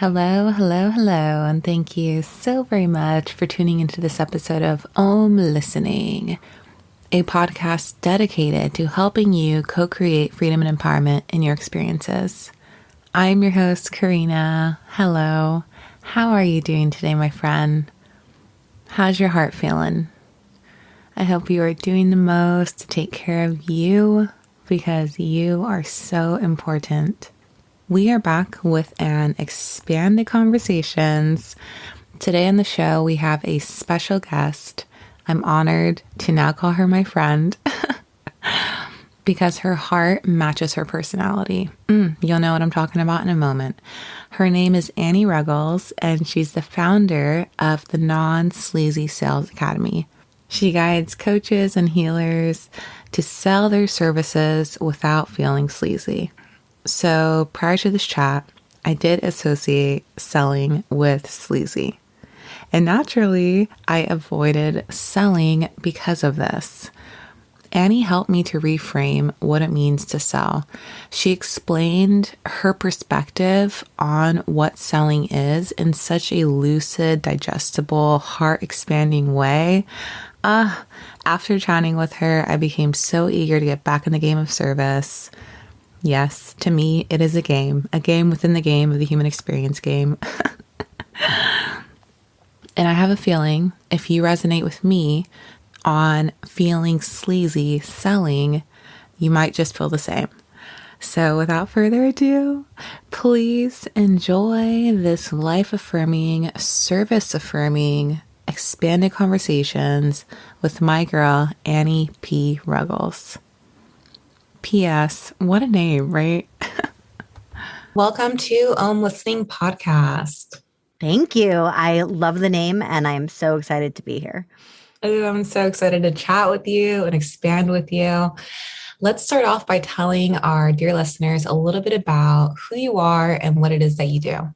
Hello, hello, hello, and thank you so very much for tuning into this episode of Listening, a podcast dedicated to helping you co-create freedom and empowerment in your experiences. I'm your host, Karina. Hello. How are you doing today, my friend? How's your heart feeling? I hope you are doing the most to take care of you because you are so important. We are back with an expanded conversations. Today on the show, we have a special guest. I'm honored to now call her my friend because her heart matches her personality. You'll know what I'm talking about in a moment. Her name is Annie Ruggles, and she's the founder of the Non-Sleazy Sales Academy. She guides coaches and healers to sell their services without feeling sleazy. So prior to this chat, I did associate selling with sleazy. And naturally, I avoided selling because of this. Annie helped me to reframe what it means to sell. She explained her perspective on what selling is in such a lucid, digestible, heart-expanding way. After chatting with her, I became so eager to get back in the game of service. Yes, to me, it is a game within the game of the human experience game. And I have a feeling if you resonate with me on feeling sleazy selling, you might just feel the same. So without further ado, please enjoy this life-affirming, service-affirming, expanded conversations with my girl, Annie P. Ruggles. P.S. What a name, right? Welcome to Listening Podcast. Thank you. I love the name and I'm so excited to be here. Oh, I'm so excited to chat with you and expand with you. Let's start off by telling our dear listeners a little bit about who you are and what it is that you do.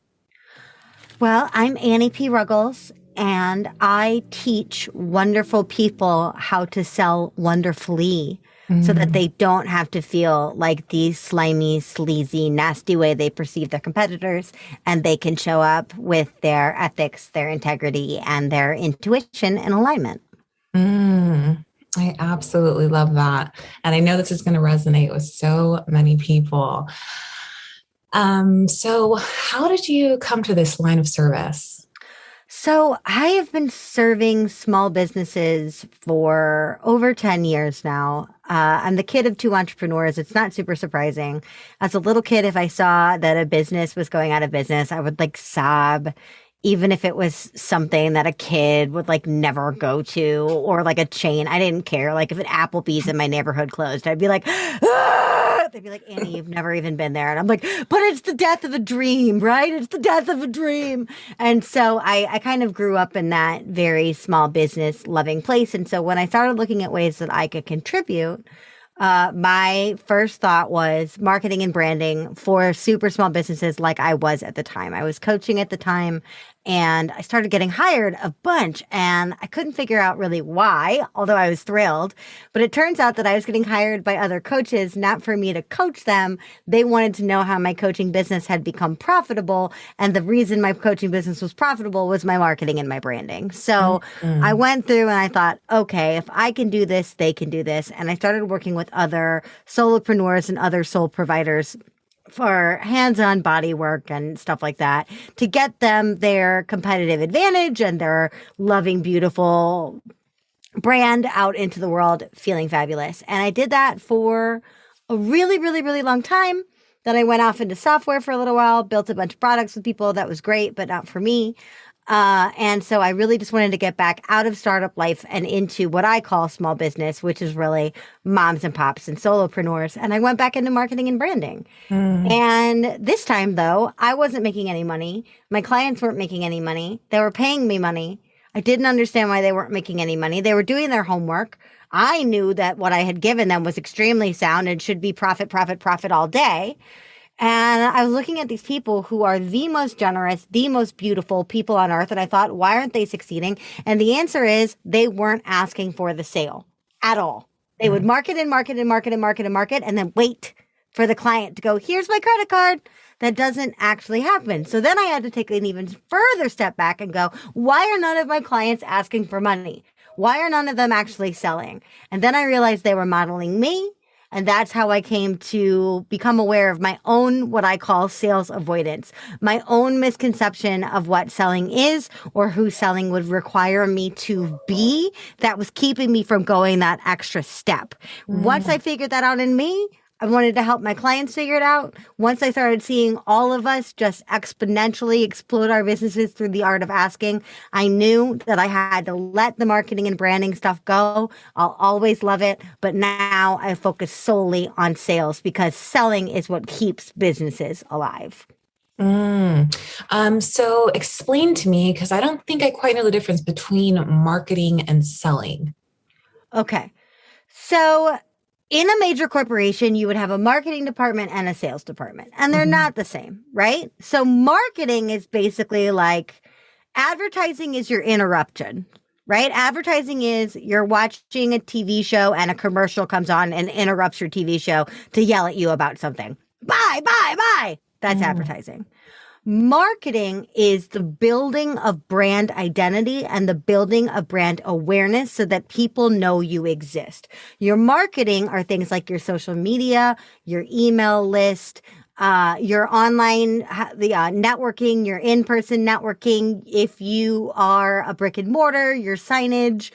Well, I'm Annie P. Ruggles and I teach wonderful people how to sell wonderfully so that they don't have to feel like the slimy, sleazy, nasty way they perceive their competitors, and they can show up with their ethics, their integrity, and their intuition in alignment. I absolutely love that. And I know this is going to resonate with so many people. So how did you come to this line of service? So I have been serving small businesses for over 10 years now. I'm the kid of two entrepreneurs. It's not super surprising. As a little kid, if I saw that a business was going out of business, I would like sob, even if it was something that a kid would like never go to or like a chain. I didn't care. Like if an Applebee's in my neighborhood closed, I'd be like, ah! They'd be like, Annie, you've never even been there. And I'm like, but it's the death of a dream, right? It's the death of a dream. And so I kind of grew up in that very small business loving place. And so when I started looking at ways that I could contribute, my first thought was marketing and branding for super small businesses like I was at the time. I was coaching at the time and I started getting hired a bunch and I couldn't figure out really why, although I was thrilled. But it turns out that I was getting hired by other coaches, not for me to coach them. They wanted to know how my coaching business had become profitable. And the reason my coaching business was profitable was my marketing and my branding. So I went through and I thought, okay, if I can do this, they can do this. And I started working with other solopreneurs and other soul providers for hands-on body work and stuff like that to get them their competitive advantage and their loving, beautiful brand out into the world feeling fabulous. And I did that for a really, really, really long time. Then I went off into software for a little while, built a bunch of products with people. That was great, but not for me. And so I really just wanted to get back out of startup life and into what I call small business, which is really moms and pops and solopreneurs. And I went back into marketing and branding. And this time, though, I wasn't making any money. My clients weren't making any money. They were paying me money. I didn't understand why they weren't making any money. They were doing their homework. I knew that what I had given them was extremely sound and should be profit, profit, profit all day. And I was looking at these people who are the most generous, the most beautiful people on earth. And I thought, why aren't they succeeding? And the answer is they weren't asking for the sale at all. They would market and market and market and market and market and then wait for the client to go, here's my credit card. That doesn't actually happen. So then I had to take an even further step back and go, why are none of my clients asking for money? Why are none of them actually selling? And then I realized they were modeling me. And that's how I came to become aware of my own, what I call sales avoidance, my own misconception of what selling is or who selling would require me to be that was keeping me from going that extra step. Once I figured that out in me, I wanted to help my clients figure it out. Once I started seeing all of us just exponentially explode our businesses through the art of asking, I knew that I had to let the marketing and branding stuff go. I'll always love it. But now I focus solely on sales because selling is what keeps businesses alive. So explain to me, because I don't think I quite know the difference between marketing and selling. Okay. So in a major corporation, you would have a marketing department and a sales department, and they're not the same, right? So marketing is basically like advertising is your interruption, right? Advertising is you're watching a TV show and a commercial comes on and interrupts your TV show to yell at you about something. Buy, buy, buy. That's advertising. Marketing is the building of brand identity and the building of brand awareness so that people know you exist. Your marketing are things like your social media, your email list, your online networking, your in-person networking. If you are a brick and mortar, your signage,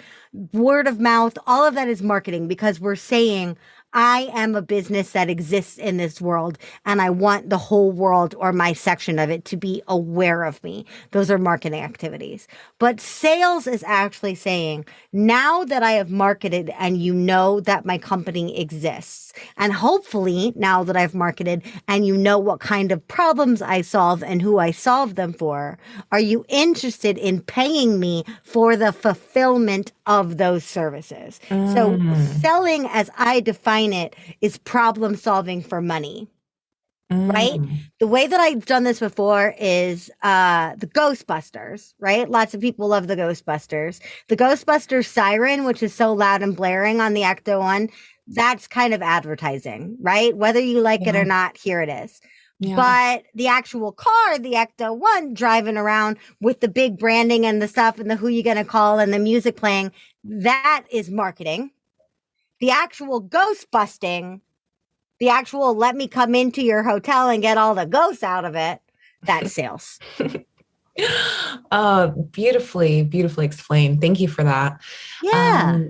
word of mouth, all of that is marketing because we're saying, I am a business that exists in this world and I want the whole world or my section of it to be aware of me. Those are marketing activities. But sales is actually saying, now that I have marketed and you know that my company exists, and hopefully now that I've marketed and you know what kind of problems I solve and who I solve them for, are you interested in paying me for the fulfillment of those services? So selling, as I define it, is problem solving for money, right? The way that I've done this before is the Ghostbusters, right? Lots of people love the Ghostbusters. The Ghostbusters siren, which is so loud and blaring on the Ecto One, that's kind of advertising, right? Whether you like it or not, here it is. Yeah. But the actual car, the Ecto One, driving around with the big branding and the stuff and the who you gonna call and the music playing, that is marketing. The actual ghost busting, the actual let me come into your hotel and get all the ghosts out of it, that's sales. Beautifully, beautifully explained. Thank you for that. Yeah.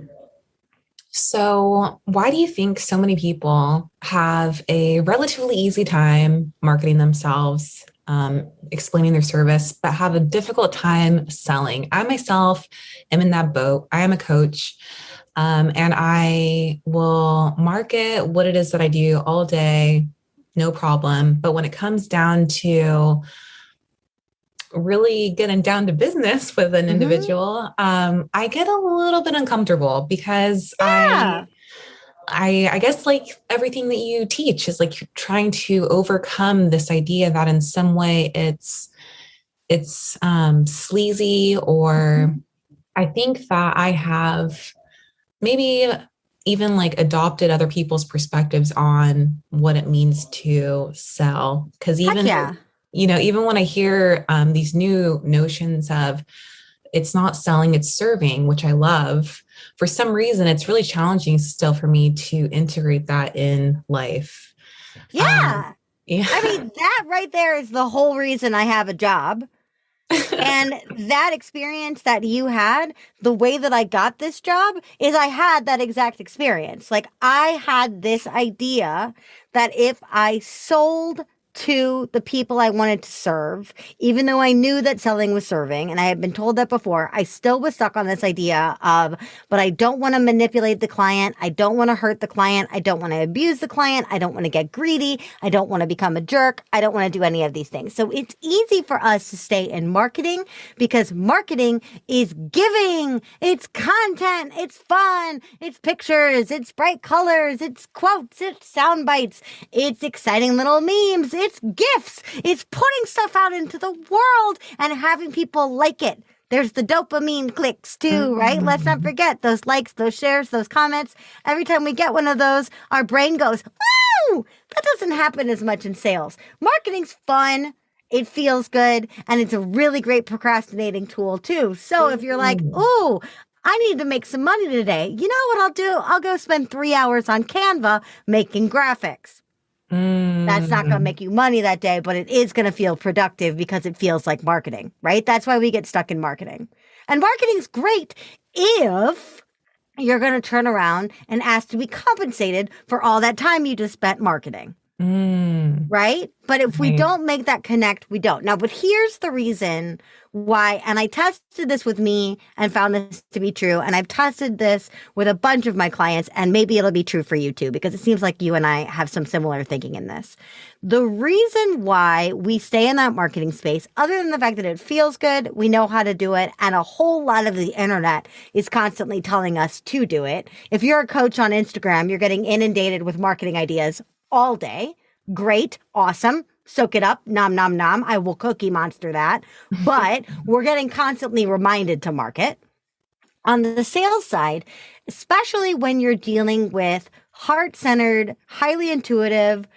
So why do you think so many people have a relatively easy time marketing themselves, explaining their service, but have a difficult time selling? I myself am in that boat. I am a coach. And I will market what it is that I do all day, no problem. But when it comes down to really getting down to business with an individual, I get a little bit uncomfortable because I guess like everything that you teach is like trying to overcome this idea that in some way it's sleazy, or I think that I have maybe even like adopted other people's perspectives on what it means to sell. Because even, even when I hear these new notions of it's not selling, it's serving, which I love, for some reason, it's really challenging still for me to integrate that in life. Yeah. I mean, that right there is the whole reason I have a job. And that experience that you had, the way that I got this job is I had that exact experience. Like I had this idea that if I sold to the people I wanted to serve, even though I knew that selling was serving, and I had been told that before, I still was stuck on this idea of, but I don't want to manipulate the client. I don't want to hurt the client. I don't want to abuse the client. I don't want to get greedy. I don't want to become a jerk. I don't want to do any of these things. So it's easy for us to stay in marketing because marketing is giving. It's content. It's fun. It's pictures. It's bright colors. It's quotes. It's sound bites. It's exciting little memes. It's gifts. It's putting stuff out into the world and having people like it. There's the dopamine clicks too, right? Let's not forget those likes, those shares, those comments. Every time we get one of those, our brain goes, woo! That doesn't happen as much in sales. Marketing's fun. It feels good. And it's a really great procrastinating tool too. So if you're like, ooh, I need to make some money today. You know what I'll do? I'll go spend 3 hours on Canva making graphics. That's not going to make you money that day, but it is going to feel productive because it feels like marketing, right? That's why we get stuck in marketing. And marketing's great if you're going to turn around and ask to be compensated for all that time you just spent marketing. Right? But if we don't make that connect, we don't. Now, but here's the reason why, and I tested this with me and found this to be true. And I've tested this with a bunch of my clients, and maybe it'll be true for you too, because it seems like you and I have some similar thinking in this. The reason why we stay in that marketing space, other than the fact that it feels good, we know how to do it, and a whole lot of the internet is constantly telling us to do it. If you're a coach on Instagram, you're getting inundated with marketing ideas all day. Great. Awesome. Soak it up. Nom, nom, nom. I will Cookie Monster that. But we're getting constantly reminded to market. On the sales side, especially when you're dealing with heart-centered, highly intuitive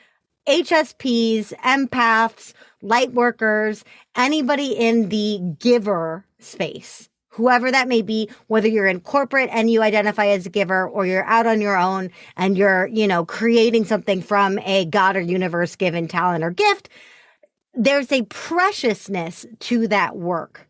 HSPs, empaths, light workers, anybody in the giver space, whoever that may be, whether you're in corporate and you identify as a giver, or you're out on your own and you're, creating something from a God or universe given talent or gift, there's a preciousness to that work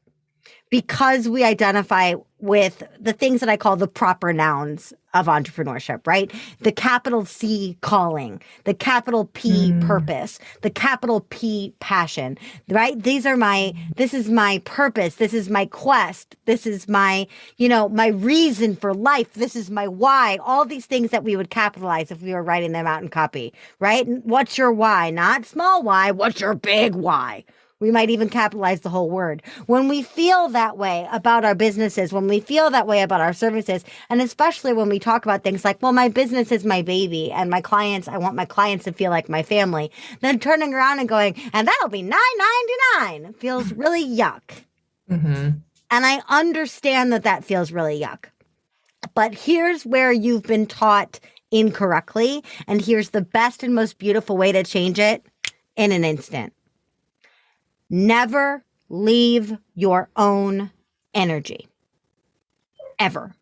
because we identify with the things that I call the proper nouns of entrepreneurship, right? The capital C calling, the capital P purpose, the capital P passion, right? This is my purpose. This is my quest. This is my, my reason for life. This is my why. All these things that we would capitalize if we were writing them out in copy, right? What's your why? Not small why. What's your big why? We might even capitalize the whole word. When we feel that way about our businesses, when we feel that way about our services, and especially when we talk about things like, well, my business is my baby and my clients, I want my clients to feel like my family, then turning around and going, and that'll be $9.99 feels really yuck. And I understand that feels really yuck. But here's where you've been taught incorrectly. And here's the best and most beautiful way to change it in an instant. Never leave your own energy. Ever.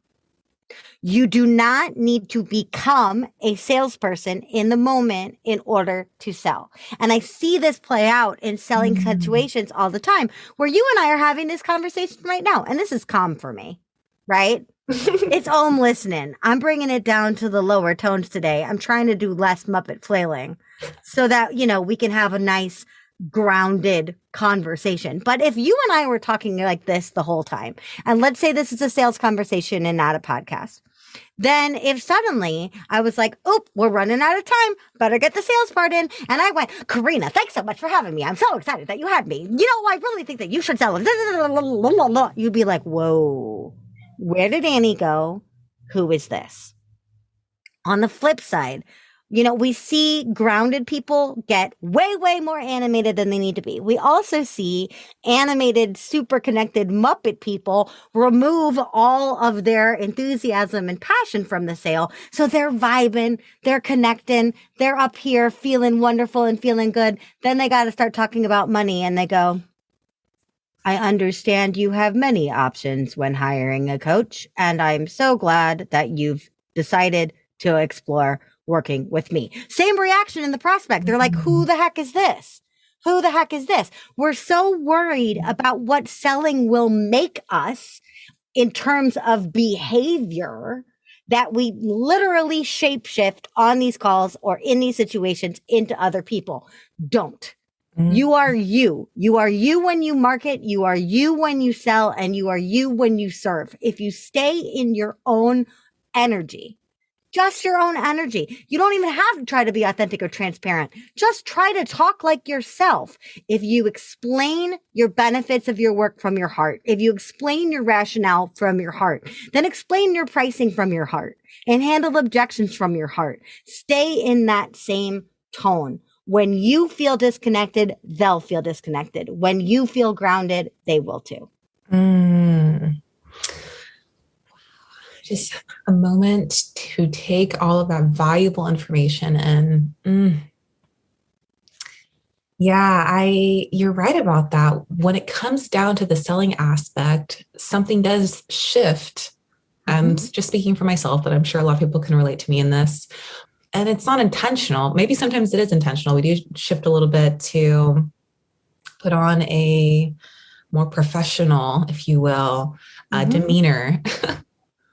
You do not need to become a salesperson in the moment in order to sell. And I see this play out in selling situations all the time where you and I are having this conversation right now. And this is calm for me, right? It's Om listening. I'm bringing it down to the lower tones today. I'm trying to do less Muppet flailing so that, we can have a nice grounded conversation. But if you and I were talking like this the whole time, and let's say this is a sales conversation and not a podcast, then if suddenly I was like, oop, we're running out of time, better get the sales part in. And I went, Karina, thanks so much for having me. I'm so excited that you had me. I really think that you should sell it. You'd be like, whoa, where did Annie go? Who is this? On the flip side, we see grounded people get way, way more animated than they need to be. We also see animated, super connected Muppet people remove all of their enthusiasm and passion from the sale. So they're vibing, they're connecting, they're up here feeling wonderful and feeling good. Then they got to start talking about money and they go, I understand you have many options when hiring a coach, and I'm so glad that you've decided to explore working with me. Same reaction in the prospect. They're like, who the heck is this? Who the heck is this? We're so worried about what selling will make us in terms of behavior that we literally shapeshift on these calls or in these situations into other people. Don't. You are you. You are you when you market. You are you when you sell, and you are you when you serve. If you stay in your own energy, just your own energy. You don't even have to try to be authentic or transparent. Just try to talk like yourself. If you explain your benefits of your work from your heart, if you explain your rationale from your heart, then explain your pricing from your heart and handle objections from your heart. Stay in that same tone. When you feel disconnected, they'll feel disconnected. When you feel grounded, they will too. Mm. Just a moment to take all of that valuable information in. Yeah, you're right about that. When it comes down to the selling aspect, something does shift. I'm Mm-hmm. just speaking for myself, but I'm sure a lot of people can relate to me in this. And it's not intentional. Maybe sometimes it is intentional. We do shift a little bit to put on a more professional, if you will, Mm-hmm. demeanor.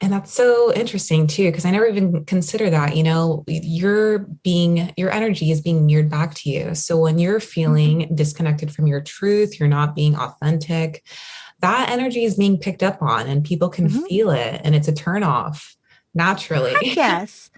And that's so interesting too, because I never even consider that, your energy is being mirrored back to you. So when you're feeling disconnected from your truth, you're not being authentic, that energy is being picked up on and people can Mm-hmm. feel it and it's a turn off Heck naturally. yes.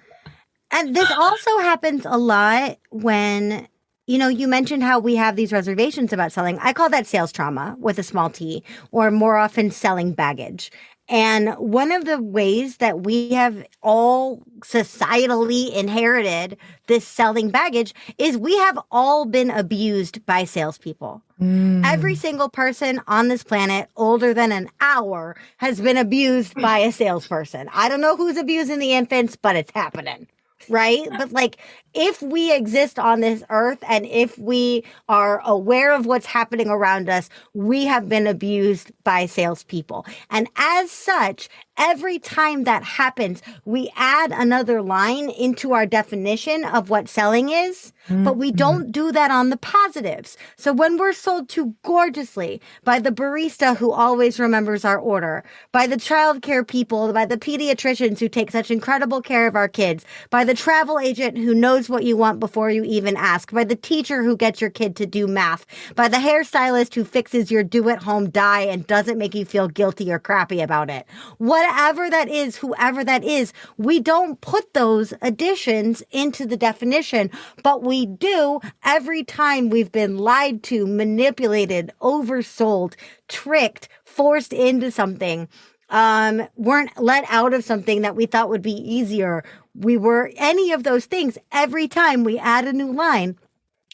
And this also happens a lot when, you mentioned how we have these reservations about selling. I call that sales trauma with a small t, or more often selling baggage. And one of the ways that we have all societally inherited this selling baggage is we have all been abused by salespeople. Every Mm. single person on this planet older than an hour has been abused by a salesperson. I don't know who's abusing the infants, but it's happening. Right? But like, if we exist on this earth and if we are aware of what's happening around us, we have been abused by salespeople. And as such, every time that happens, we add another line into our definition of what selling is, but we Mm. don't do that on the positives. So when we're sold to gorgeously by the barista who always remembers our order, by the childcare people, by the pediatricians who take such incredible care of our kids, by the travel agent who knows what you want before you even ask, by the teacher who gets your kid to do math, by the hairstylist who fixes your do-at-home dye and doesn't make you feel guilty or crappy about it. Whatever that is, whoever that is, we don't put those additions into the definition, but we do every time we've been lied to, manipulated, oversold, tricked, forced into something, weren't let out of something that we thought would be easier. We were any of those things every time we add a new line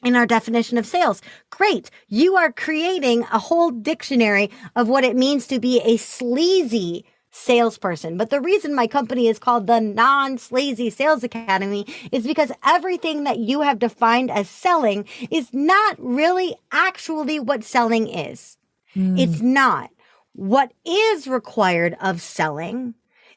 in our definition of sales. Great. You are creating a whole dictionary of what it means to be a sleazy salesperson. But the reason my company is called the Non-Sleazy Sales Academy is because everything that you have defined as selling is not really actually what selling is. Mm. It's not. What is required of selling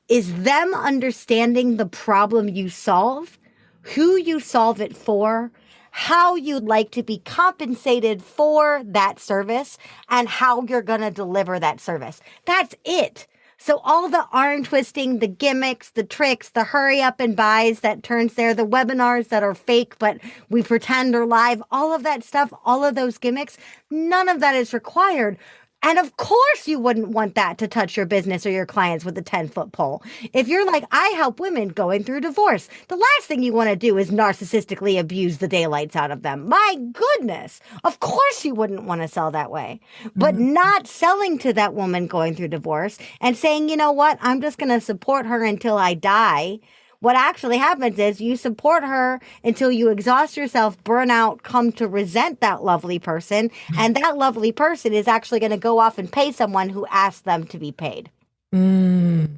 is them understanding the problem you solve, who you solve it for, how you'd like to be compensated for that service, and how you're going to deliver that service. That's it. So all the arm twisting, the gimmicks, the tricks, the hurry up and buys that turns there, the webinars that are fake, but we pretend are live, all of that stuff, all of those gimmicks, none of that is required. And of course, you wouldn't want that to touch your business or your clients with a 10-foot pole. If you're like, I help women going through divorce, the last thing you want to do is narcissistically abuse the daylights out of them. My goodness. Of course, you wouldn't want to sell that way. But Mm. not selling to that woman going through divorce and saying, you know what, I'm just going to support her until I die. What actually happens is you support her until you exhaust yourself, burn out, come to resent that lovely person. And that lovely person is actually going to go off and pay someone who asked them to be paid. Mm.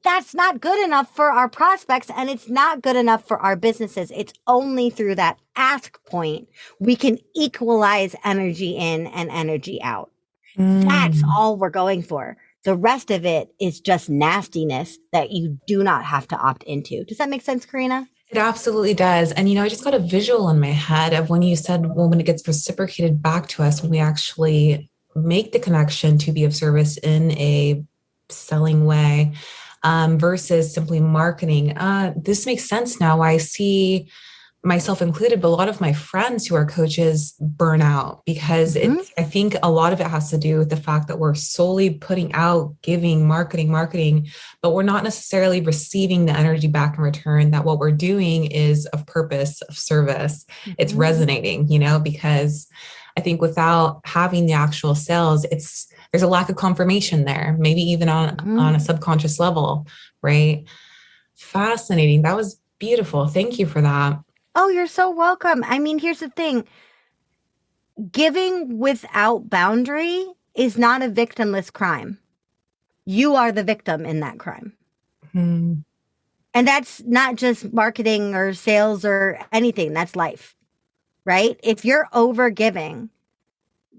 That's not good enough for our prospects and it's not good enough for our businesses. It's only through that ask point we can equalize energy in and energy out. That's Mm. all we're going for. The rest of it is just nastiness that you do not have to opt into. Does that make sense, Karina? It absolutely does. And, I just got a visual in my head of when you said, well, when it gets reciprocated back to us, when we actually make the connection to be of service in a selling way versus simply marketing. This makes sense now. I see myself included, but a lot of my friends who are coaches burn out because Mm-hmm. I think a lot of it has to do with the fact that we're solely putting out, giving, marketing, but we're not necessarily receiving the energy back in return that what we're doing is of purpose, of service. It's Mm-hmm. resonating, because I think without having the actual sales, there's a lack of confirmation there, maybe even on Mm-hmm. a subconscious level, right? Fascinating. That was beautiful. Thank you for that. Oh, you're so welcome. I mean, here's the thing. Giving without boundary is not a victimless crime. You are the victim in that crime. Mm. And that's not just marketing or sales or anything. That's life, right? If you're over giving,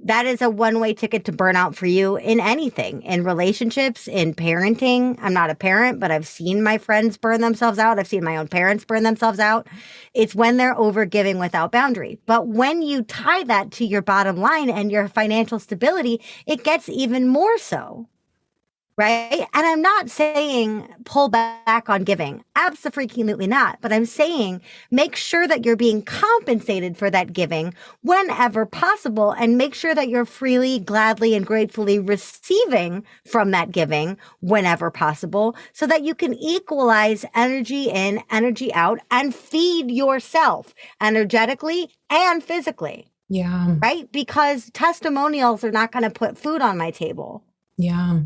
that is a one-way ticket to burnout for you in anything, in relationships, in parenting. I'm not a parent, but I've seen my friends burn themselves out. I've seen my own parents burn themselves out. It's when they're over giving without boundary. But when you tie that to your bottom line and your financial stability, it gets even more so. Right. And I'm not saying pull back on giving. Absolutely not. But I'm saying make sure that you're being compensated for that giving whenever possible, and make sure that you're freely, gladly, and gratefully receiving from that giving whenever possible, so that you can equalize energy in, energy out, and feed yourself energetically and physically. Yeah. Right. Because testimonials are not going to put food on my table. Yeah.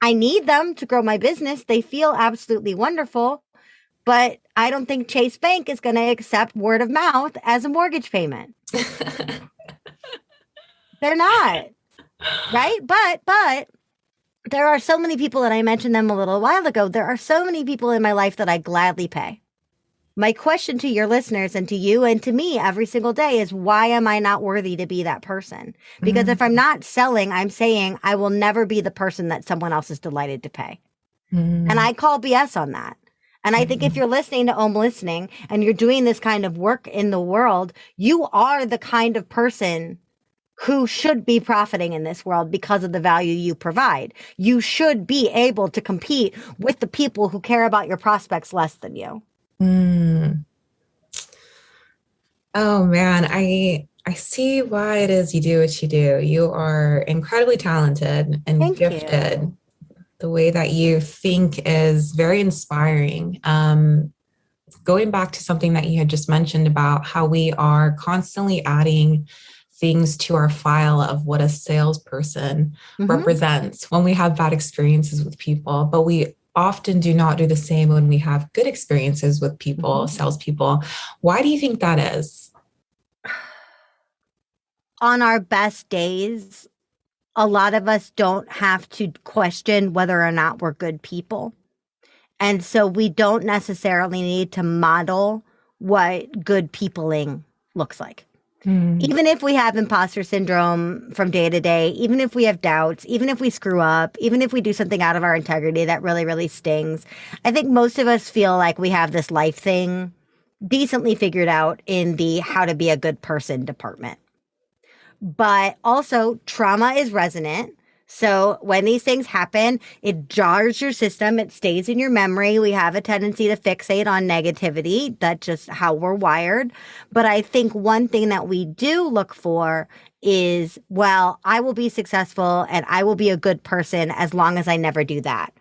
I need them to grow my business. They feel absolutely wonderful, but I don't think Chase Bank is going to accept word of mouth as a mortgage payment. They're not, right? But there are so many people, and I mentioned them a little while ago. There are so many people in my life that I gladly pay. My question to your listeners and to you and to me every single day is, why am I not worthy to be that person? Because if I'm not selling, I'm saying I will never be the person that someone else is delighted to pay. And I call BS on that. And I think if you're listening to Om Listening and you're doing this kind of work in the world, you are the kind of person who should be profiting in this world because of the value you provide. You should be able to compete with the people who care about your prospects less than you. Oh man, I see why it is you do what you do. You are incredibly talented and Thank gifted. you. The way that you think is very inspiring. Going back to something that you had just mentioned about how we are constantly adding things to our file of what a salesperson represents when we have bad experiences with people, but we often do not do the same when we have good experiences with people, salespeople. Why do you think that is? On our best days, a lot of us don't have to question whether or not we're good people. And so we don't necessarily need to model what good peopling looks like. Even if we have imposter syndrome from day to day, even if we have doubts, even if we screw up, even if we do something out of our integrity that really, really stings, I think most of us feel like we have this life thing decently figured out in the how to be a good person department. But also, trauma is resonant. So when these things happen, it jars your system. It stays in your memory. We have a tendency to fixate on negativity. That's just how we're wired. But I think one thing that we do look for is, well, I will be successful and I will be a good person as long as I never do that.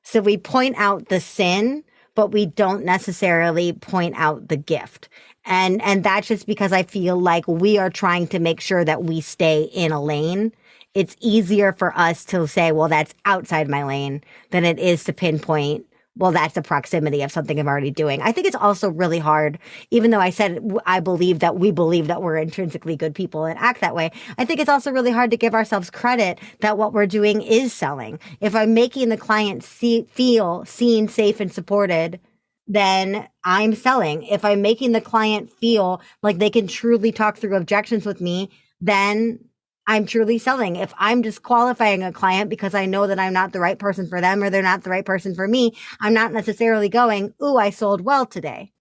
So we point out the sin, but we don't necessarily point out the gift. And that's just because I feel like we are trying to make sure that we stay in a lane. It's easier for us to say, well, that's outside my lane, than it is to pinpoint, well, that's the proximity of something I'm already doing. I think it's also really hard, even though I said I believe that we believe that we're intrinsically good people and act that way. I think it's also really hard to give ourselves credit that what we're doing is selling. If I'm making the client feel seen, safe, and supported, then I'm selling. If I'm making the client feel like they can truly talk through objections with me, then I'm truly selling. If I'm disqualifying a client because I know that I'm not the right person for them or they're not the right person for me, I'm not necessarily going, ooh, I sold well today.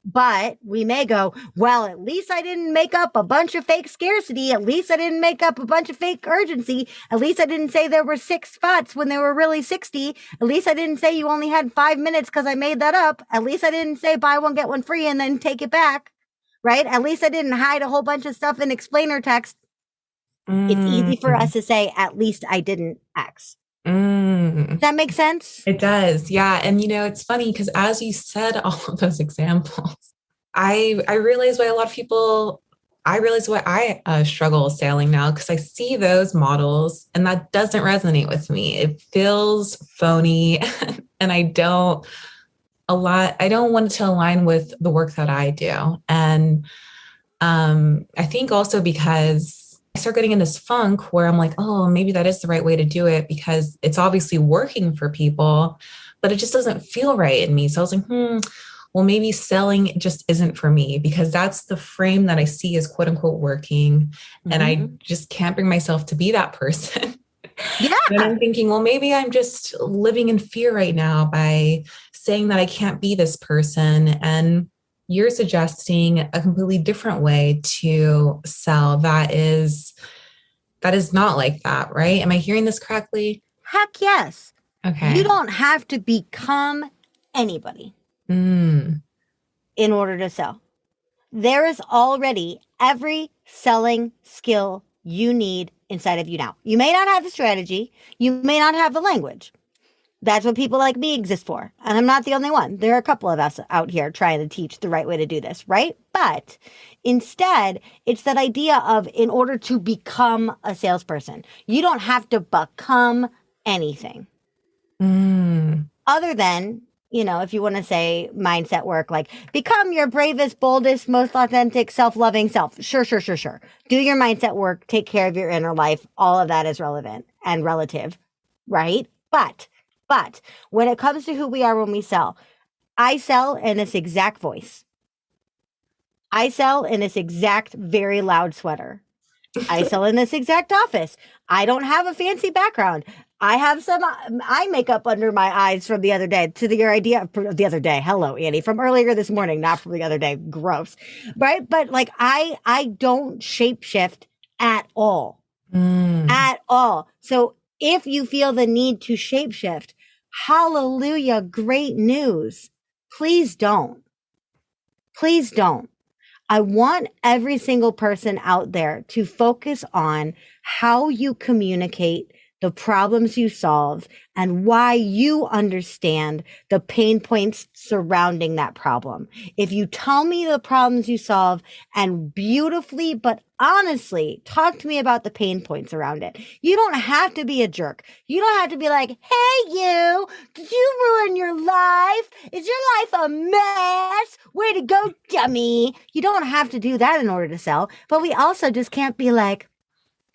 But we may go, well, at least I didn't make up a bunch of fake scarcity. At least I didn't make up a bunch of fake urgency. At least I didn't say there were 6 spots when there were really 60. At least I didn't say you only had 5 minutes because I made that up. At least I didn't say buy one, get one free and then take it back. Right? At least I didn't hide a whole bunch of stuff in explainer text. It's easy for us to say, at least I didn't X. Does that make sense? It does. Yeah. And it's funny because as you said all of those examples, I realize why a lot of people, I realize why I struggle selling now, because I see those models and that doesn't resonate with me. It feels phony and I don't want it to align with the work that I do. And I think also because start getting in this funk where I'm like, oh, maybe that is the right way to do it because it's obviously working for people, but it just doesn't feel right in me. So I was like, well, maybe selling just isn't for me because that's the frame that I see as quote unquote working. And I just can't bring myself to be that person. And Yeah. I'm thinking, well, maybe I'm just living in fear right now by saying that I can't be this person. And you're suggesting a completely different way to sell that is not like that, right? Am I hearing this correctly? Heck yes. You Okay. don't have to become anybody Mm, in order to sell. There is already every selling skill you need inside of you now. You may not have the strategy, you may not have the language. That's what people like me exist for. And I'm not the only one. There are a couple of us out here trying to teach the right way to do this, right? But instead, it's that idea of in order to become a salesperson, you don't have to become anything mm, other than, if you want to say mindset work, like become your bravest, boldest, most authentic, self-loving self. Sure, sure, sure, sure. Do your mindset work, take care of your inner life. All of that is relevant and relative, right? But when it comes to who we are when we sell, I sell in this exact voice. I sell in this exact very loud sweater. I sell in this exact office. I don't have a fancy background. I have some eye makeup under my eyes from the other day. To your idea of the other day. Hello, Annie, from earlier this morning, not from the other day. Gross, right? But like I don't shapeshift at all, mm, at all. So if you feel the need to shapeshift, hallelujah, great news. Please don't. Please don't. I want every single person out there to focus on how you communicate the problems you solve and why you understand the pain points surrounding that problem. If you tell me the problems you solve and beautifully but honestly talk to me about the pain points around it, you don't have to be a jerk. You don't have to be like, hey, you, did you ruin your life? Is your life a mess? Way to go, dummy. You don't have to do that in order to sell, but we also just can't be like,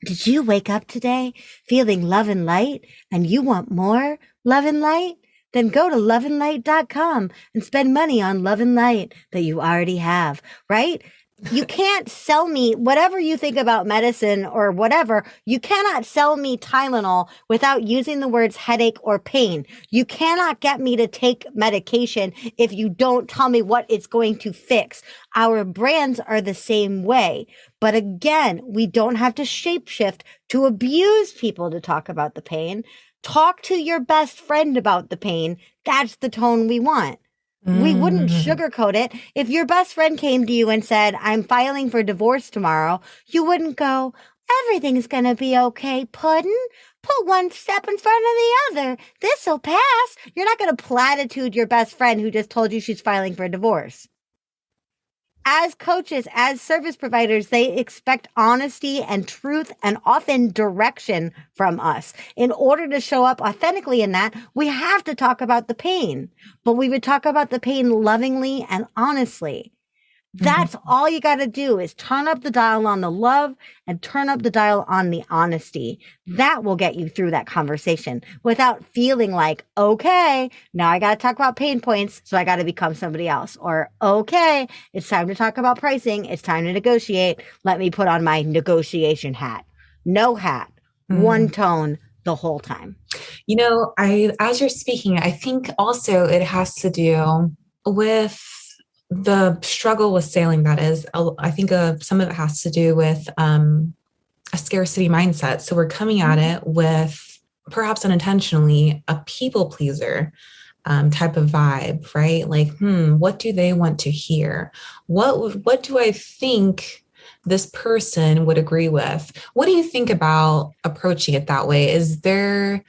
did you wake up today feeling love and light and you want more love and light? Then go to loveandlight.com and spend money on love and light that you already have, right? You can't sell me whatever you think about medicine or whatever. You cannot sell me Tylenol without using the words headache or pain. You cannot get me to take medication if you don't tell me what it's going to fix. Our brands are the same way. But again, we don't have to shapeshift to abuse people to talk about the pain. Talk to your best friend about the pain. That's the tone we want. We wouldn't mm. sugarcoat it. If your best friend came to you and said, I'm filing for divorce tomorrow, you wouldn't go, everything's going to be okay, Puddin'. Put one step in front of the other. This'll pass. You're not going to platitude your best friend who just told you she's filing for divorce. As coaches, as service providers, they expect honesty and truth and often direction from us. In order to show up authentically in that, we have to talk about the pain, but we would talk about the pain lovingly and honestly. That's all you got to do is turn up the dial on the love and turn up the dial on the honesty. That will get you through that conversation without feeling like, okay, now I got to talk about pain points. So I got to become somebody else. Or, okay, it's time to talk about pricing. It's time to negotiate. Let me put on my negotiation hat. No hat, one tone the whole time. As you're speaking, I think also it has to do with the struggle with sailing. That is, I think some of it has to do with a scarcity mindset. So we're coming at it with perhaps unintentionally a people pleaser type of vibe, right? Like, what do they want to hear? What do I think this person would agree with? What do you think about approaching it that way? Is there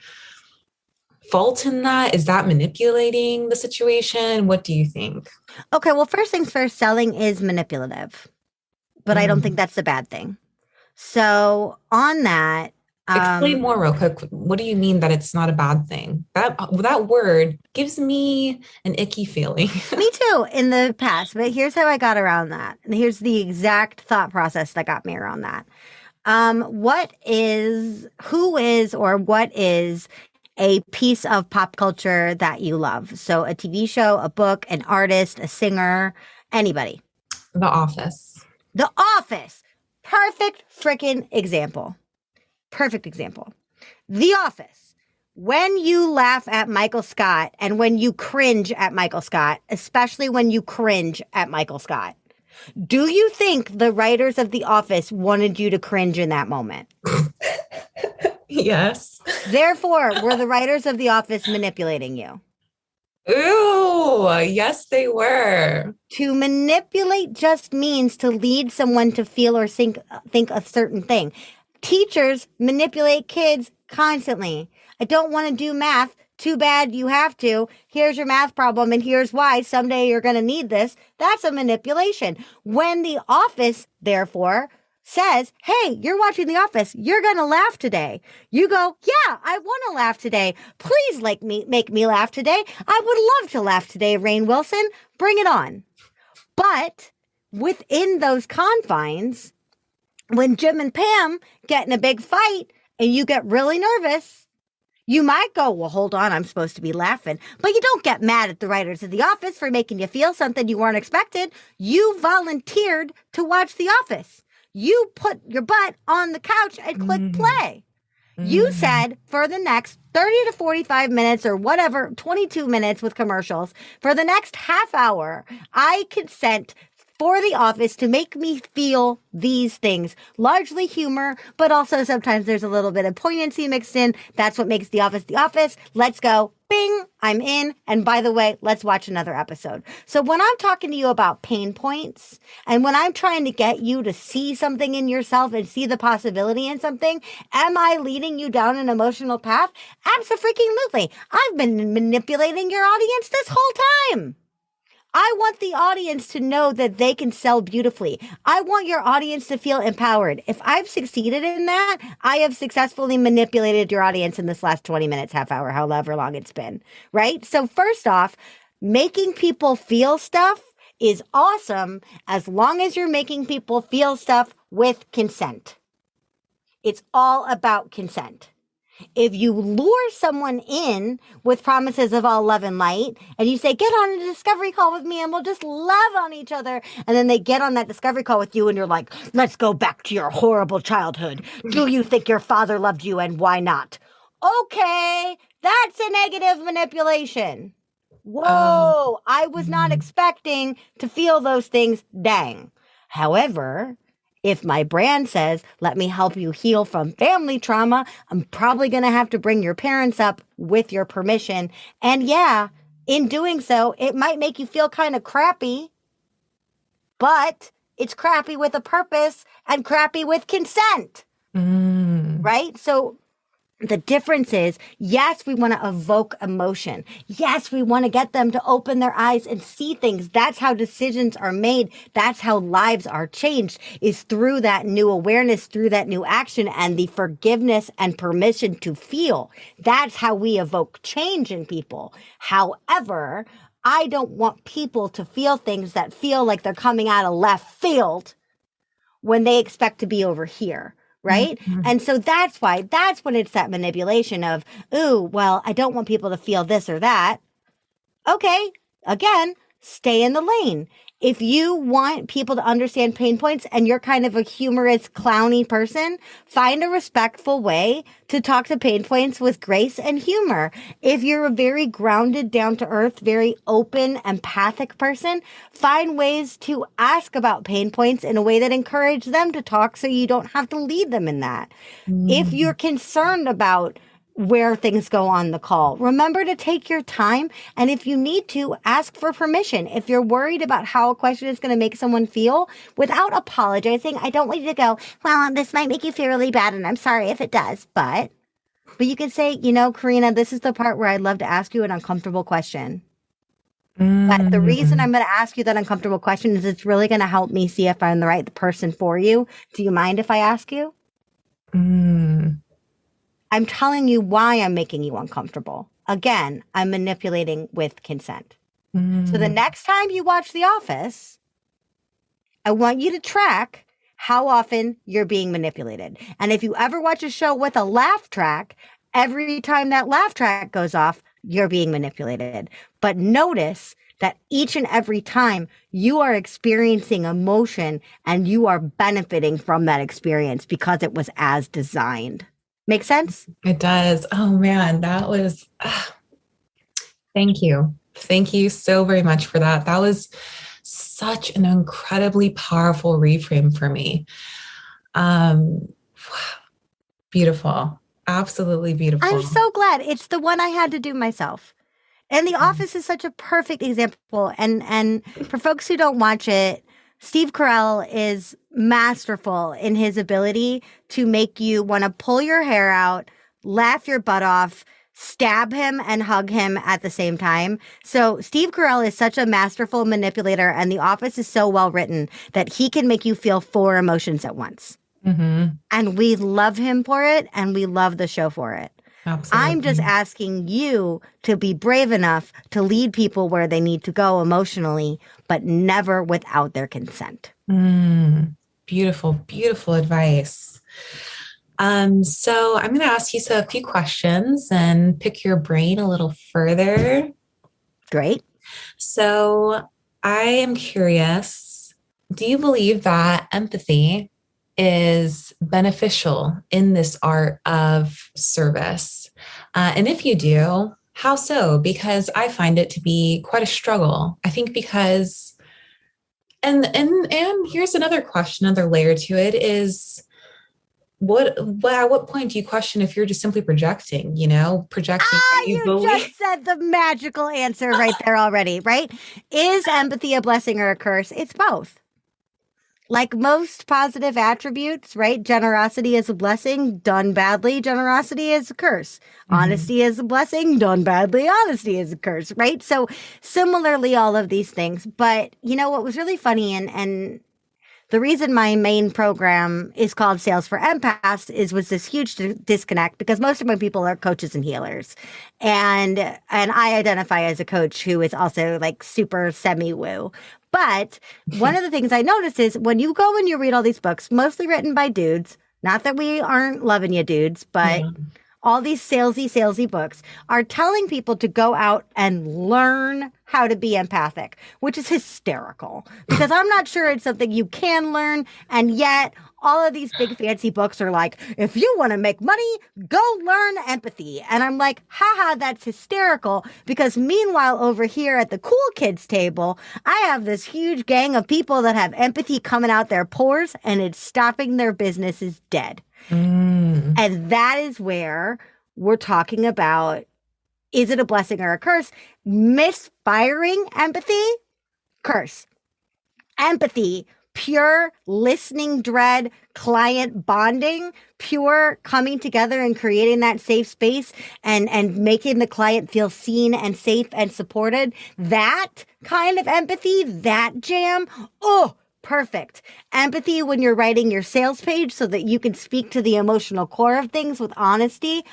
fault in that? Is that manipulating the situation? What do you think? Okay, well, first things first, selling is manipulative, but I don't think Mm. that's a bad thing. So on that, Explain more real quick. What do you mean that it's not a bad thing? That word gives me an icky feeling. me too in the past, but here's how I got around that. And here's the exact thought process that got me around that. Who is, or what is a piece of pop culture that you love? So a TV show, a book, an artist, a singer, anybody. The Office. The Office. Perfect freaking example. Perfect example. The Office. When you laugh at Michael Scott and when you cringe at Michael Scott, especially when you cringe at Michael Scott, do you think the writers of The Office wanted you to cringe in that moment? Yes. Therefore, were the writers of The Office manipulating you? Ooh, yes, they were. To manipulate just means to lead someone to feel or think a certain thing. Teachers manipulate kids constantly. I don't want to do math. Too bad you have to. Here's your math problem, and here's why. Someday you're going to need this. That's a manipulation. When The Office, therefore, says, hey, you're watching The Office. You're going to laugh today. You go, yeah, I want to laugh today. Please make me laugh today. I would love to laugh today, Rainn Wilson. Bring it on. But within those confines, when Jim and Pam get in a big fight and you get really nervous, you might go, well, hold on, I'm supposed to be laughing. But you don't get mad at the writers of The Office for making you feel something you weren't expected. You volunteered to watch The Office. You put your butt on the couch and click play. You said for the next 30 to 45 minutes or whatever, 22 minutes with commercials, for the next half hour, I consent for The Office to make me feel these things. Largely humor, but also sometimes there's a little bit of poignancy mixed in. That's what makes The Office The Office. Let's go. Bing, I'm in. And by the way, let's watch another episode. So when I'm talking to you about pain points, and when I'm trying to get you to see something in yourself and see the possibility in something, am I leading you down an emotional path? Abso-freaking-lutely. I've been manipulating your audience this whole time. I want the audience to know that they can sell beautifully. I want your audience to feel empowered. If I've succeeded in that, I have successfully manipulated your audience in this last 20 minutes, half hour, however long it's been, right? So first off, making people feel stuff is awesome as long as you're making people feel stuff with consent. It's all about consent. If you lure someone in with promises of all love and light, and you say, get on a discovery call with me and we'll just love on each other. And then they get on that discovery call with you and you're like, let's go back to your horrible childhood. Do you think your father loved you and why not? Okay, that's a negative manipulation. Whoa, I was not expecting to feel those things. Dang. However, if my brand says, let me help you heal from family trauma, I'm probably going to have to bring your parents up with your permission. And yeah, in doing so, it might make you feel kind of crappy, but it's crappy with a purpose and crappy with consent, right? So the difference is, yes, we want to evoke emotion. Yes, we want to get them to open their eyes and see things. That's how decisions are made. That's how lives are changed, is through that new awareness, through that new action and the forgiveness and permission to feel. That's how we evoke change in people. However, I don't want people to feel things that feel like they're coming out of left field when they expect to be over here. Right? And so that's when it's that manipulation of, ooh, well, I don't want people to feel this or that. Okay, again, stay in the lane. If you want people to understand pain points and you're kind of a humorous, clowny person, find a respectful way to talk to pain points with grace and humor. If you're a very grounded, down to earth, very open, empathic person, find ways to ask about pain points in a way that encourage them to talk so you don't have to lead them in that. If you're concerned about where things go on the call, remember to take your time. And if you need to, ask for permission. If you're worried about how a question is going to make someone feel, without apologizing, I don't want you to go, well, this might make you feel really bad, and I'm sorry if it does. But you can say, Karina, this is the part where I'd love to ask you an uncomfortable question. But the reason I'm going to ask you that uncomfortable question is it's really going to help me see if I'm the right person for you. Do you mind if I ask you? I'm telling you why I'm making you uncomfortable. Again, I'm manipulating with consent. So the next time you watch The Office, I want you to track how often you're being manipulated. And if you ever watch a show with a laugh track, every time that laugh track goes off, you're being manipulated. But notice that each and every time you are experiencing emotion and you are benefiting from that experience because it was as designed. Make sense? It does. Oh man, that was, thank you. Thank you so very much for that. That was such an incredibly powerful reframe for me. Um, Beautiful. Absolutely beautiful. I'm so glad. It's the one I had to do myself. And The Office is such a perfect example. And for folks who don't watch it, Steve Carell is masterful in his ability to make you want to pull your hair out, laugh your butt off, stab him and hug him at the same time. So Steve Carell is such a masterful manipulator, and The Office is so well written that he can make you feel four emotions at once. Mm-hmm. And we love him for it, and we love the show for it. Absolutely. I'm just asking you to be brave enough to lead people where they need to go emotionally, but never without their consent. Beautiful, beautiful advice. So I'm going to ask you a few questions and pick your brain a little further. Great. So I am curious, do you believe that empathy is beneficial in this art of service? And if you do, how so? Because I find it to be quite a struggle. I think because, and here's another question, another layer to it is, at what point do you question if you're just simply projecting, projecting? You just said the magical answer right there already, right? Is empathy a blessing or a curse? It's both. Like most positive attributes, right? Generosity is a blessing, done badly. Generosity is a curse. Mm-hmm. Honesty is a blessing, done badly. Honesty is a curse, right? So similarly, all of these things. But you know what was really funny, and the reason my main program is called Sales for Empaths was this huge disconnect, because most of my people are coaches and healers. And I identify as a coach who is also like super semi-woo. But one of the things I noticed is when you go and you read all these books, mostly written by dudes, not that we aren't loving you dudes, but all these salesy books are telling people to go out and learn how to be empathic, which is hysterical because I'm not sure it's something you can learn. And yet all of these big fancy books are like, if you want to make money, go learn empathy. And I'm like, haha, that's hysterical. Because meanwhile, over here at the cool kids table, I have this huge gang of people that have empathy coming out their pores, and it's stopping their businesses dead. And that is where we're talking about, is it a blessing or a curse? Misfiring empathy, curse. Empathy, pure listening dread, client bonding, pure coming together and creating that safe space and making the client feel seen and safe and supported. That kind of empathy, that jam, perfect. Empathy when you're writing your sales page so that you can speak to the emotional core of things with honesty.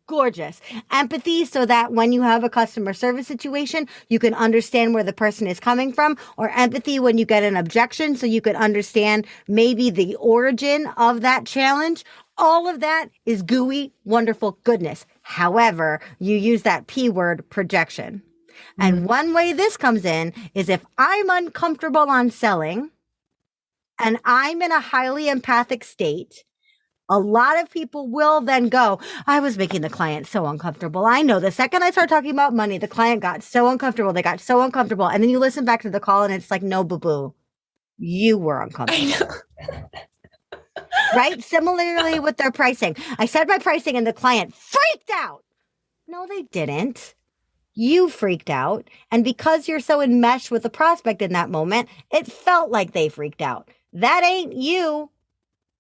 Gorgeous. Empathy so that when you have a customer service situation, you can understand where the person is coming from, or empathy when you get an objection so you can understand maybe the origin of that challenge. All of that is gooey, wonderful goodness. However, you use that P word, projection. And one way this comes in is if I'm uncomfortable on selling and I'm in a highly empathic state, a lot of people will then go, I was making the client so uncomfortable. I know the second I start talking about money, the client got so uncomfortable. They got so uncomfortable. And then you listen back to the call and it's like, no, boo-boo, you were uncomfortable. Right? Similarly with their pricing. I said my pricing and the client freaked out. No, they didn't. You freaked out. And because you're so enmeshed with the prospect in that moment, it felt like they freaked out. That ain't you.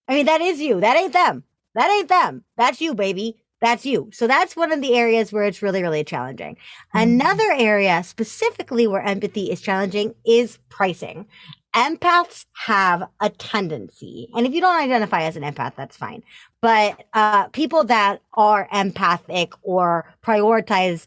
I mean, that is you. That ain't them. That ain't them. That's you, baby. That's you. So that's one of the areas where it's really, really challenging. Another area specifically where empathy is challenging is pricing. Empaths have a tendency, and if you don't identify as an empath, that's fine. But people that are empathic or prioritize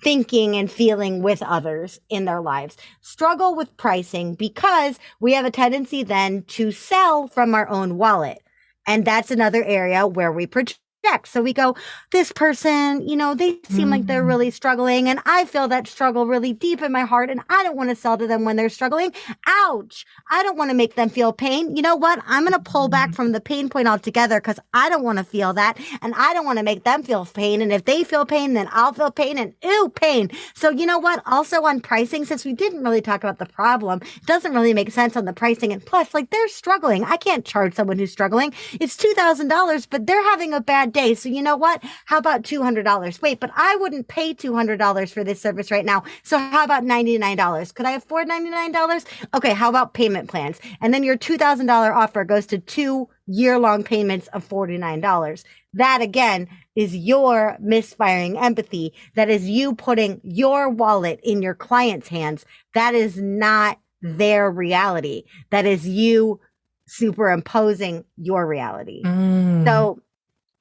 thinking and feeling with others in their lives. Struggle with pricing because we have a tendency then to sell from our own wallet. And that's another area where we project. So we go, this person, they seem like they're really struggling, and I feel that struggle really deep in my heart, and I don't want to sell to them when they're struggling. Ouch. I don't want to make them feel pain. You know what? I'm going to pull back from the pain point altogether because I don't want to feel that, and I don't want to make them feel pain. And if they feel pain, then I'll feel pain, and ew, pain. So you know what? Also on pricing, since we didn't really talk about the problem, it doesn't really make sense on the pricing. And plus, like, they're struggling. I can't charge someone who's struggling. It's $2,000, but they're having a bad day. So you know what? How about $200? Wait, but I wouldn't pay $200 for this service right now. So how about $99? Could I afford $99? Okay, how about payment plans? And then your $2,000 offer goes to 2-year-long payments of $49. That again is your misfiring empathy. That is you putting your wallet in your client's hands. That is not their reality. That is you superimposing your reality.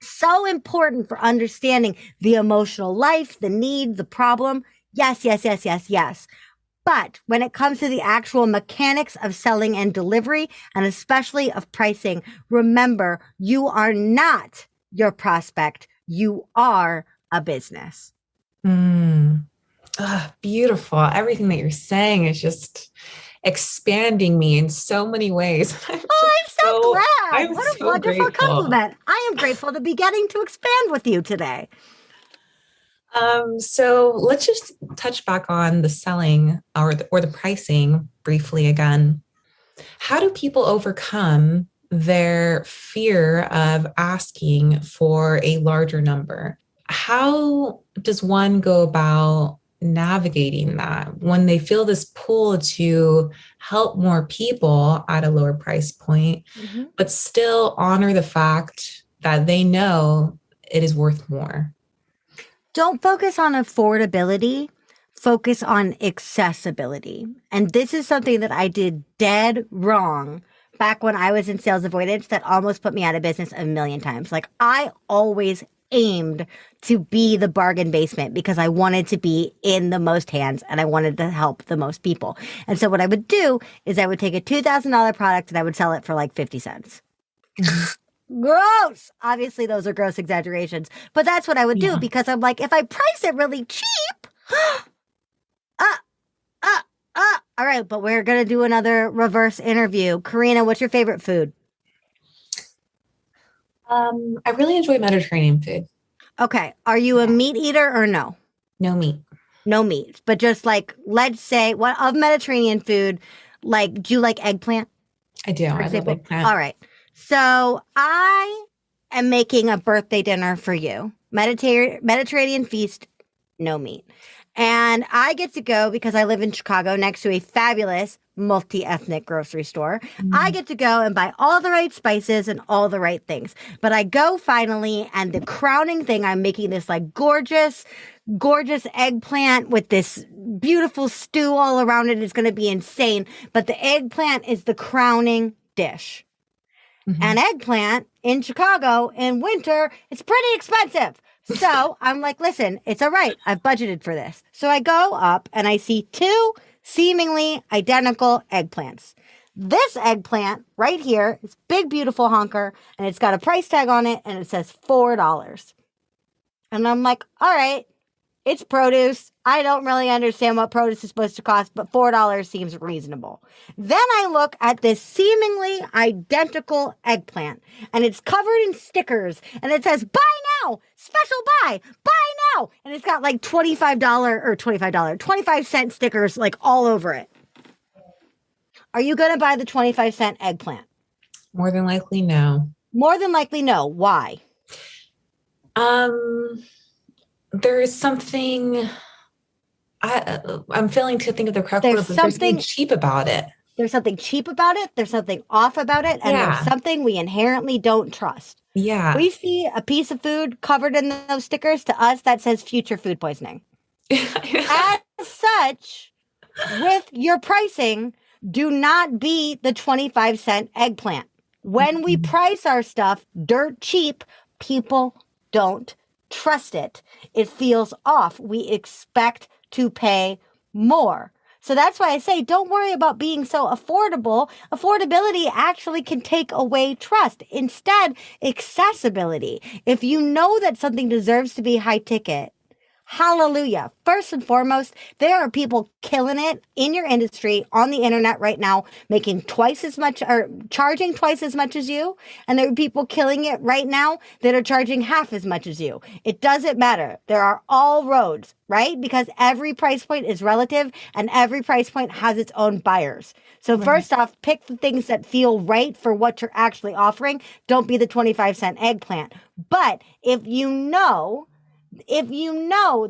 So important for understanding the emotional life, the need, the problem. Yes, yes, yes, yes, yes. But when it comes to the actual mechanics of selling and delivery, and especially of pricing, remember, you are not your prospect. You are a business. Beautiful. Everything that you're saying is just expanding me in so many ways. I'm so glad. What a wonderful grateful. compliment. I am grateful to be getting to expand with you today. So let's just touch back on the selling or the pricing briefly again. How do people overcome their fear of asking for a larger number? How does one go about navigating that when they feel this pull to help more people at a lower price point, but still honor the fact that they know it is worth more? Don't focus on affordability. Focus on accessibility. And this is something that I did dead wrong back when I was in sales avoidance that almost put me out of business a million times. Like, I always aimed to be the bargain basement because I wanted to be in the most hands and I wanted to help the most people. And so what I would do is I would take a $2,000 product and I would sell it for like 50 cents. Gross. Obviously, those are gross exaggerations, but that's what I would do because I'm like, if I price it really cheap, all right, but we're going to do another reverse interview. Karina, what's your favorite food? I really enjoy Mediterranean food. Okay. Are you a meat eater or no? No meat. No meat, but just like, let's say, what of Mediterranean food, like, do you like eggplant? I do. I love eggplant. All right. So I am making a birthday dinner for you. Mediterranean feast, no meat. And I get to go because I live in Chicago next to a fabulous multi-ethnic grocery store. I get to go and buy all the right spices and all the right things. But I go finally, and the crowning thing, I'm making this like gorgeous eggplant with this beautiful stew all around it. It's going to be insane. But the eggplant is the crowning dish. And eggplant in Chicago in winter, it's pretty expensive. So I'm like, listen, it's all right. I've budgeted for this. So I go up and I see 2 seemingly identical eggplants. This eggplant right here is big, beautiful honker, and it's got a price tag on it, and it says $4. And I'm like, all right, it's produce. I don't really understand what produce is supposed to cost, but $4 seems reasonable. Then I look at this seemingly identical eggplant, and it's covered in stickers, and it says, buy now, special buy now. And it's got like $25 stickers like all over it. Are you going to buy the 25-cent eggplant? More than likely, no. More than likely, no. Why? There is something I'm failing to think of the correct word, but there's something cheap about it. There's something cheap about it. There's something off about it. And there's something we inherently don't trust. Yeah. We see a piece of food covered in those stickers. To us, that says future food poisoning. As such, with your pricing, do not be the 25-cent eggplant. When we price our stuff dirt cheap, people don't trust it. It feels off. We expect to pay more. So that's why I say, don't worry about being so affordable. Affordability actually can take away trust. Instead, accessibility. If you know that something deserves to be high ticket, hallelujah. First and foremost, there are people killing it in your industry on the internet right now, making twice as much or charging twice as much as you. And there are people killing it right now that are charging half as much as you. It doesn't matter. There are all roads, right? Because every price point is relative and every price point has its own buyers. So first off, pick the things that feel right for what you're actually offering. Don't be the 25-cent eggplant. But if you know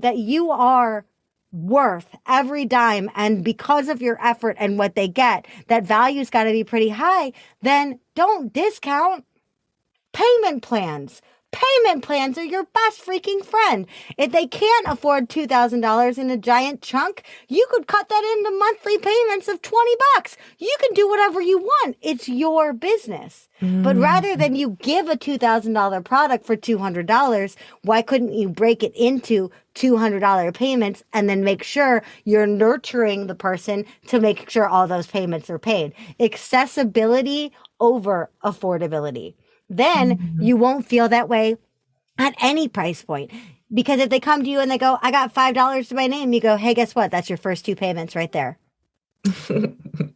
that you are worth every dime, and because of your effort and what they get, that value's got to be pretty high, then don't discount payment plans. Payment plans are your best freaking friend. If they can't afford $2,000 in a giant chunk, you could cut that into monthly payments of $20. You can do whatever you want. It's your business. But rather than you give a $2,000 product for $200, why couldn't you break it into $200 payments and then make sure you're nurturing the person to make sure all those payments are paid? Accessibility over affordability. Then you won't feel that way at any price point. Because if they come to you and they go, I got $5 to my name, you go, hey, guess what? That's your first 2 payments right there.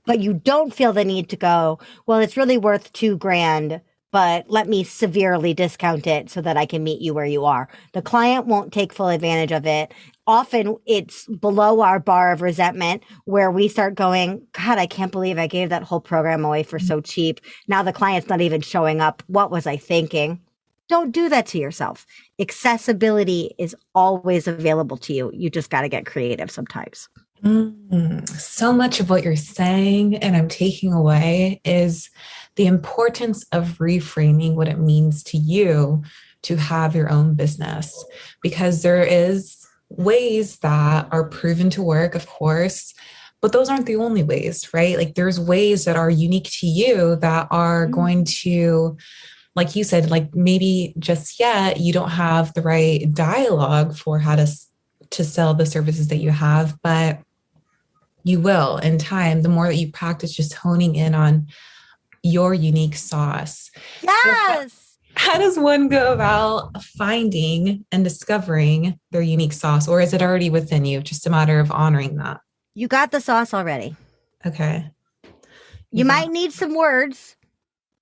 But you don't feel the need to go, well, it's really worth $2,000, but let me severely discount it so that I can meet you where you are. The client won't take full advantage of it. Often it's below our bar of resentment where we start going, God, I can't believe I gave that whole program away for so cheap. Now the client's not even showing up. What was I thinking? Don't do that to yourself. Accessibility is always available to you. You just got to get creative sometimes. So much of what you're saying and I'm taking away is the importance of reframing what it means to you to have your own business, because there is ways that are proven to work, of course, but those aren't the only ways, right? Like there's ways that are unique to you that are going to, like you said, like maybe just yet you don't have the right dialogue for how to sell the services that you have, but you will in time, the more that you practice just honing in on your unique sauce. Yes. So how does one go about finding and discovering their unique sauce? Or is it already within you? Just a matter of honoring that. You got the sauce already. Okay. You might need some words,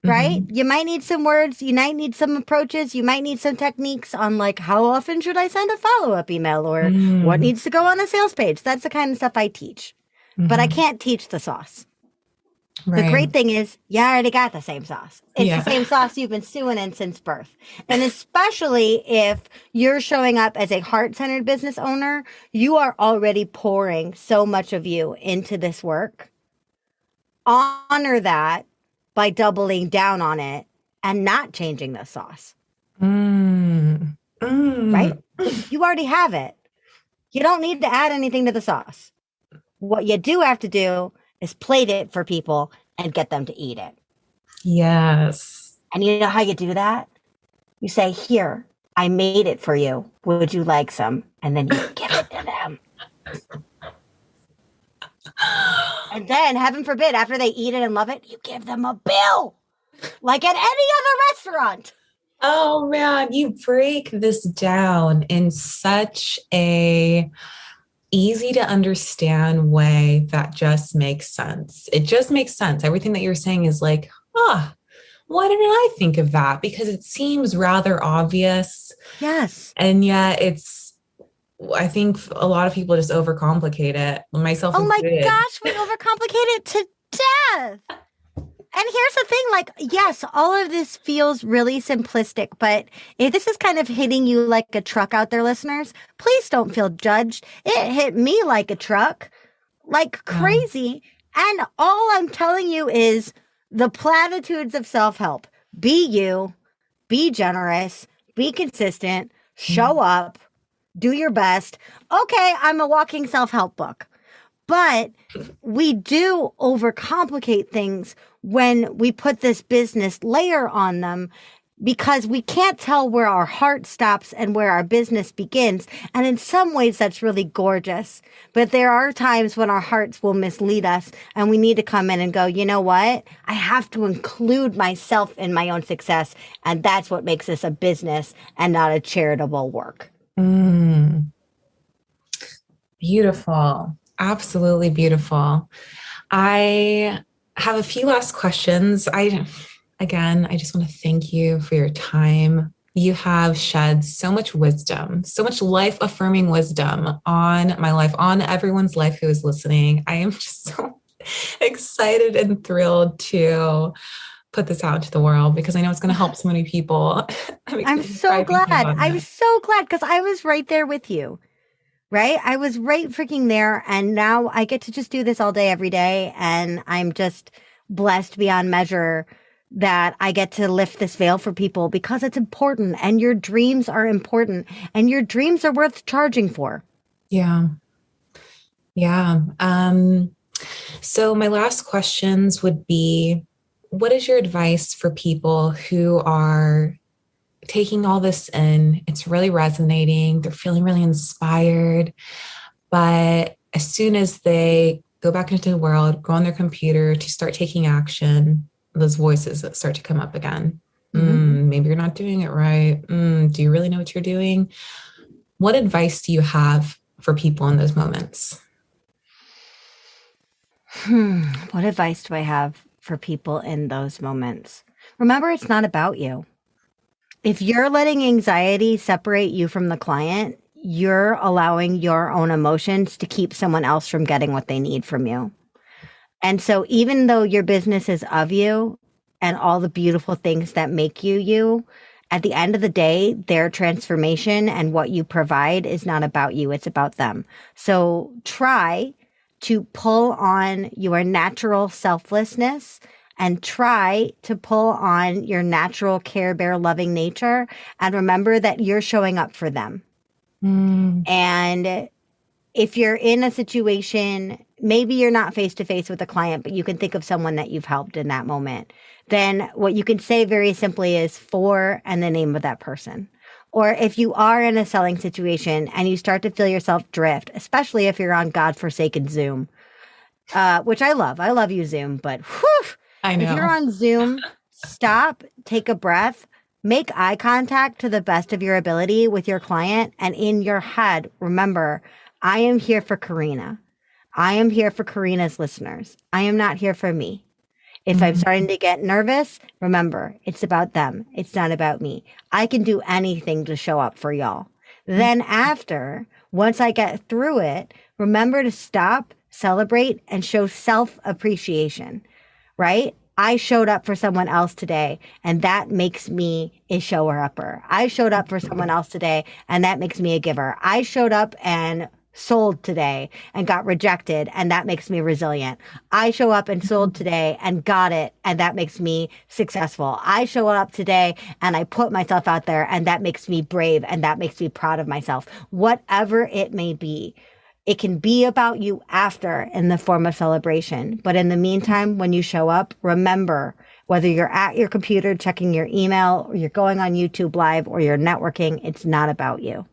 right? You might need some words. You might need some approaches. You might need some techniques on like, how often should I send a follow-up email or what needs to go on a sales page? That's the kind of stuff I teach. But I can't teach the sauce. Right. The great thing is you already got the same sauce. It's the same sauce you've been stewing in since birth. And especially if you're showing up as a heart-centered business owner, you are already pouring so much of you into this work. Honor that by doubling down on it and not changing the sauce. Right? You already have it. You don't need to add anything to the sauce. What you do have to do is plate it for people and get them to eat it. Yes. And you know how you do that? You say, here, I made it for you. Would you like some? And then you give it to them. And then, heaven forbid, after they eat it and love it, you give them a bill. Like at any other restaurant. Oh, man, you break this down in such a easy to understand way that just makes sense. It just makes sense. Everything that you're saying is like, why didn't I think of that? Because it seems rather obvious. Yes. And yet I think a lot of people just overcomplicate it, myself included. My gosh, we overcomplicate it to death. And here's the thing, like, yes, all of this feels really simplistic, but if this is kind of hitting you like a truck out there, listeners, please don't feel judged. It hit me like a truck, like crazy. And all I'm telling you is the platitudes of self-help. Be you, be generous, be consistent, show up, do your best. Okay, I'm a walking self-help book. But we do overcomplicate things when we put this business layer on them because we can't tell where our heart stops and where our business begins. And in some ways, that's really gorgeous. But there are times when our hearts will mislead us and we need to come in and go, you know what? I have to include myself in my own success. And that's what makes this a business and not a charitable work. Beautiful. Absolutely beautiful. I have a few last questions. Again, I just want to thank you for your time. You have shed so much wisdom, so much life affirming wisdom on my life, on everyone's life who is listening. I am just so excited and thrilled to put this out into the world because I know it's going to help so many people. I'm so glad. I'm so glad because I was right there with you. Right? I was right freaking there. And now I get to just do this all day, every day. And I'm just blessed beyond measure that I get to lift this veil for people because it's important and your dreams are important and your dreams are worth charging for. Yeah. Yeah. So my last questions would be, what is your advice for people who are taking all this in? It's really resonating. They're feeling really inspired. But as soon as they go back into the world, go on their computer to start taking action, those voices that start to come up again. Maybe you're not doing it right. Do you really know what you're doing? What advice do you have for people in those moments? What advice do I have for people in those moments? Remember, it's not about you. If you're letting anxiety separate you from the client, you're allowing your own emotions to keep someone else from getting what they need from you. And so even though your business is of you and all the beautiful things that make you you, at the end of the day, their transformation and what you provide is not about you. It's about them. So try to pull on your natural selflessness and try to pull on your natural care bear loving nature. And remember that you're showing up for them. And if you're in a situation, maybe you're not face to face with a client, but you can think of someone that you've helped in that moment, then what you can say very simply is for and the name of that person. Or if you are in a selling situation and you start to feel yourself drift, especially if you're on godforsaken Zoom, which I love you, Zoom, but whew, I know. If you're on Zoom, stop, take a breath, make eye contact to the best of your ability with your client. And in your head, remember, I am here for Karina. I am here for Karina's listeners. I am not here for me. If I'm starting to get nervous, remember, it's about them. It's not about me. I can do anything to show up for y'all. Then after, once I get through it, remember to stop, celebrate, and show self-appreciation, right? I showed up for someone else today, and that makes me a shower-upper. I showed up for someone else today, and that makes me a giver. I showed up and sold today and got rejected, and that makes me resilient. I show up and sold today and got it, and that makes me successful. I show up today and I put myself out there, and that makes me brave, and that makes me proud of myself. Whatever it may be, it can be about you after in the form of celebration. But in the meantime, when you show up, remember, whether you're at your computer checking your email or you're going on YouTube Live or you're networking, it's not about you.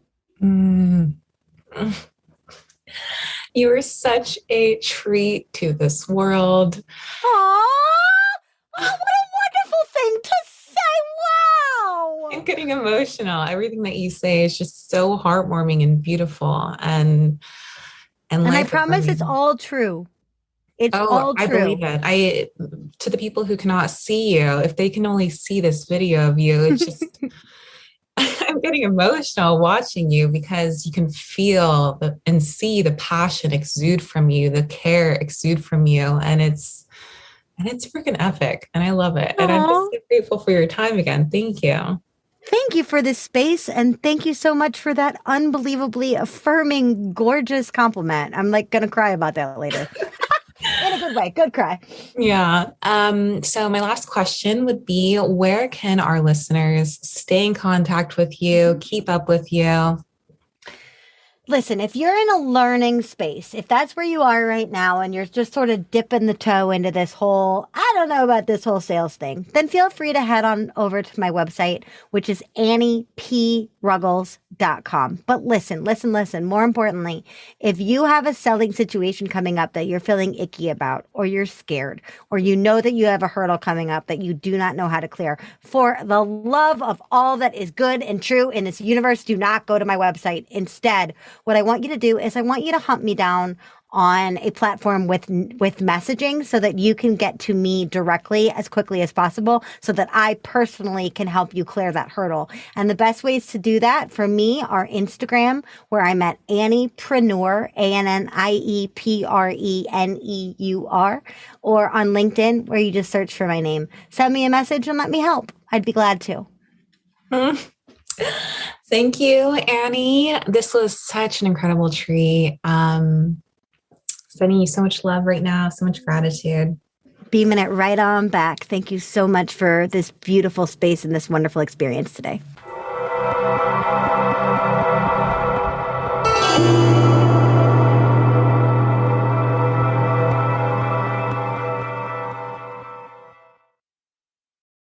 You are such a treat to this world. Aww! Oh, what a wonderful thing to say. Wow! I'm getting emotional. Everything that you say is just so heartwarming and beautiful. And I promise it's all true. It's all true. I believe it. To the people who cannot see you, if they can only see this video of you, it's just, I'm getting emotional watching you because you can feel and see the passion exude from you, the care exude from you. And it's freaking epic. And I love it. Aww. And I'm just so grateful for your time again. Thank you. Thank you for this space, and thank you so much for that unbelievably affirming, gorgeous compliment. I'm like going to cry about that later. In a good way. Good cry. Yeah. So my last question would be, where can our listeners stay in contact with you, keep up with you? Listen, if you're in a learning space, if that's where you are right now and you're just sort of dipping the toe into this whole, I don't know about this whole sales thing, then feel free to head on over to my website, which is anniepruggles.com. But listen. More importantly, if you have a selling situation coming up that you're feeling icky about, or you're scared, or you know that you have a hurdle coming up that you do not know how to clear, for the love of all that is good and true in this universe, do not go to my website. Instead, what I want you to do is I want you to hunt me down on a platform with messaging so that you can get to me directly as quickly as possible so that I personally can help you clear that hurdle. And the best ways to do that for me are Instagram, where I'm at Anniepreneur, ANNIEPRENEUR, or on LinkedIn, where you just search for my name. Send me a message and let me help. I'd be glad to. Thank you, Annie. This was such an incredible treat. Sending you so much love right now, so much gratitude. Beaming it right on back. Thank you so much for this beautiful space and this wonderful experience today.